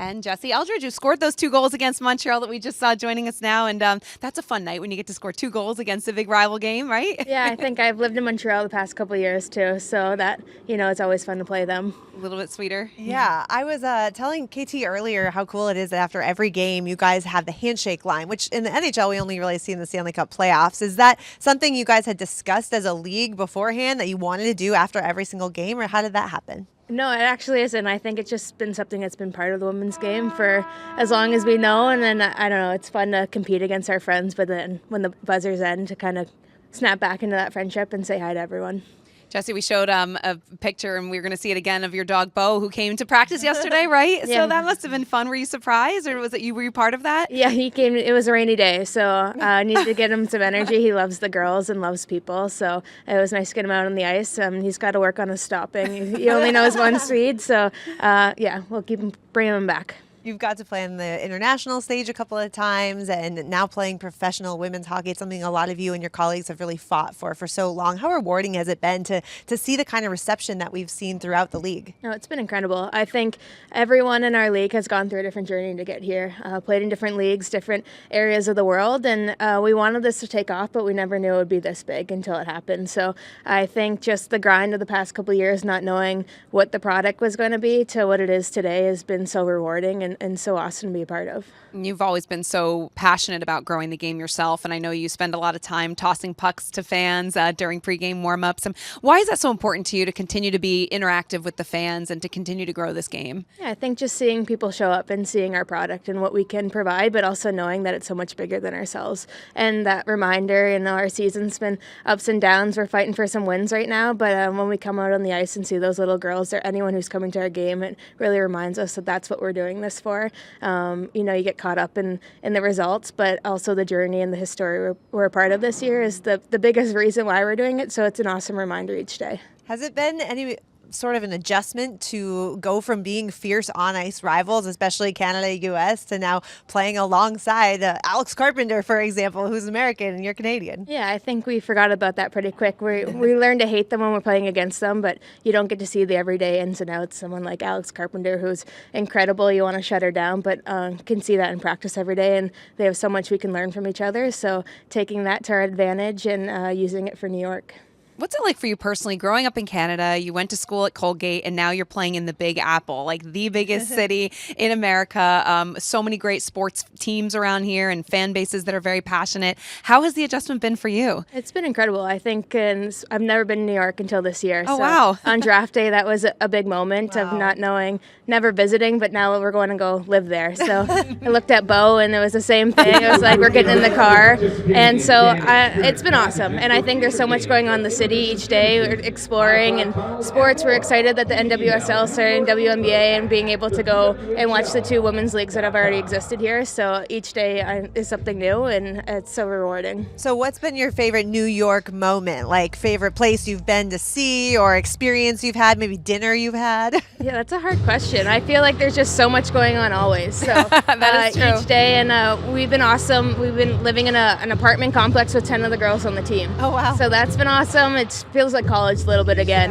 And Jessie Eldridge, who scored those 2 goals against Montreal that we just saw joining us now. And that's a fun night when you get to score 2 goals against a big rival game, right? Yeah, I think I've lived in Montreal the past couple of years too, so that, it's always fun to play them. A little bit sweeter. Yeah, I was telling KT earlier how cool it is that after every game you guys have the handshake line, which in the NHL we only really see in the Stanley Cup playoffs. Is that something you guys had discussed as a league beforehand that you wanted to do after every single game, or how did that happen? No, it actually isn't. I think it's just been something that's been part of the women's game for as long as we know. And then, I don't know, it's fun to compete against our friends, but then when the buzzers end, to kind of snap back into that friendship and say hi to everyone. Jessie, we showed a picture, and we were going to see it again, of your dog, Bo, who came to practice yesterday, right? Yeah. So that must have been fun. Were you surprised, or were you part of that? Yeah, he came. It was a rainy day, so I needed to get him some energy. He loves the girls and loves people, so it was nice to get him out on the ice. He's got to work on his stopping. He only knows one speed, so we'll bring him back. You've got to play on the international stage a couple of times, and now playing professional women's hockey. It's something a lot of you and your colleagues have really fought for so long. How rewarding has it been to see the kind of reception that we've seen throughout the league? No, it's been incredible. I think everyone in our league has gone through a different journey to get here, played in different leagues, different areas of the world, and we wanted this to take off, but we never knew it would be this big until it happened. So I think just the grind of the past couple of years, not knowing what the product was going to be to what it is today, has been so rewarding and so awesome to be a part of. You've always been so passionate about growing the game yourself, and I know you spend a lot of time tossing pucks to fans during pregame warm-ups. Why is that so important to you, to continue to be interactive with the fans and to continue to grow this game? Yeah, I think just seeing people show up and seeing our product and what we can provide, but also knowing that it's so much bigger than ourselves. And that reminder, our season's been ups and downs. We're fighting for some wins right now, but when we come out on the ice and see those little girls, or anyone who's coming to our game, it really reminds us that that's what we're doing this for. You get caught up in the results, but also the journey and the history we're a part of this year is the biggest reason why we're doing it. So it's an awesome reminder each day. Has it been any sort of an adjustment to go from being fierce on-ice rivals, especially Canada-US, to now playing alongside Alex Carpenter, for example, who's American and you're Canadian? Yeah, I think we forgot about that pretty quick. We learn to hate them when we're playing against them, but you don't get to see the everyday ins and outs. Someone like Alex Carpenter, who's incredible, you want to shut her down, but can see that in practice every day, and they have so much we can learn from each other. So taking that to our advantage and using it for New York. What's it like for you personally, growing up in Canada? You went to school at Colgate, and now you're playing in the Big Apple, like the biggest city in America. So many great sports teams around here and fan bases that are very passionate. How has the adjustment been for you? It's been incredible. I think I've never been in New York until this year. Oh, wow. On draft day, that was a big moment of not knowing, never visiting, but now we're going to go live there. So I looked at Bo, and it was the same thing. It was like we're getting in the car. And so it's been awesome. And I think there's so much going on in the city each day. We're exploring, and sports, we're excited that the NWSL starting WNBA and being able to go and watch the 2 women's leagues that have already existed here. So each day is something new, and it's so rewarding. So what's been your favorite New York moment? Like favorite place you've been to see or experience you've had, maybe dinner you've had? Yeah, that's a hard question. I feel like there's just so much going on always. So that is true. Each day, and we've been awesome. We've been living in an apartment complex with 10 of the girls on the team. Oh, wow. So that's been awesome. It feels like college a little bit again.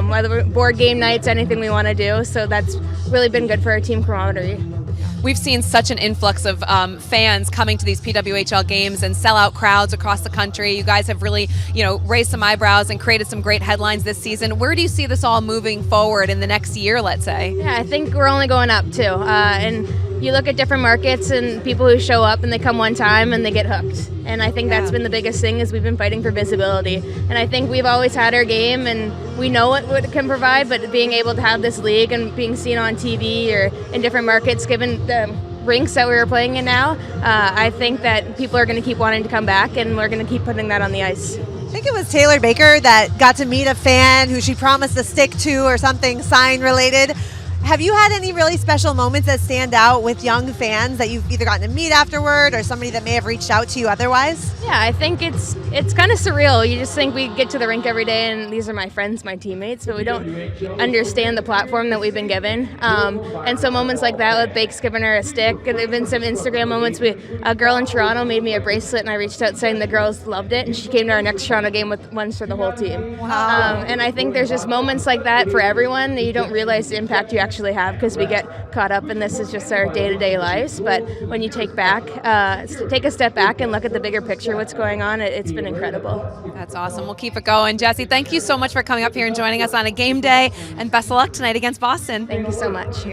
Whether we're board game nights, anything we want to do. So that's really been good for our team camaraderie. We've seen such an influx of fans coming to these PWHL games and sellout crowds across the country. You guys have really, raised some eyebrows and created some great headlines this season. Where do you see this all moving forward in the next year, let's say? Yeah, I think we're only going up too. And you look at different markets and people who show up and they come one time and they get hooked. And I think that's been the biggest thing, is we've been fighting for visibility. And I think we've always had our game and we know what it can provide, but being able to have this league and being seen on TV or in different markets, given the rinks that we were playing in now, I think that people are going to keep wanting to come back, and we're going to keep putting that on the ice. I think it was Taylor Baker that got to meet a fan who she promised to stick to, or something sign related. Have you had any really special moments that stand out with young fans that you've either gotten to meet afterward, or somebody that may have reached out to you otherwise? Yeah, I think it's kind of surreal. You just think we get to the rink every day and these are my friends, my teammates, but we don't understand the platform that we've been given. And so moments like that, with Bake's giving her a stick, and there have been some Instagram moments. A girl in Toronto made me a bracelet, and I reached out saying the girls loved it, and she came to our next Toronto game with ones for the whole team. Wow. And I think there's just moments like that for everyone that you don't realize the impact you actually have, because we get caught up in this as just our day-to-day lives. But when you take a step back and look at the bigger picture, what's going on, it's been incredible. That's awesome. We'll keep it going. Jessie, thank you so much for coming up here and joining us on a game day, and best of luck tonight against Boston. Thank you so much.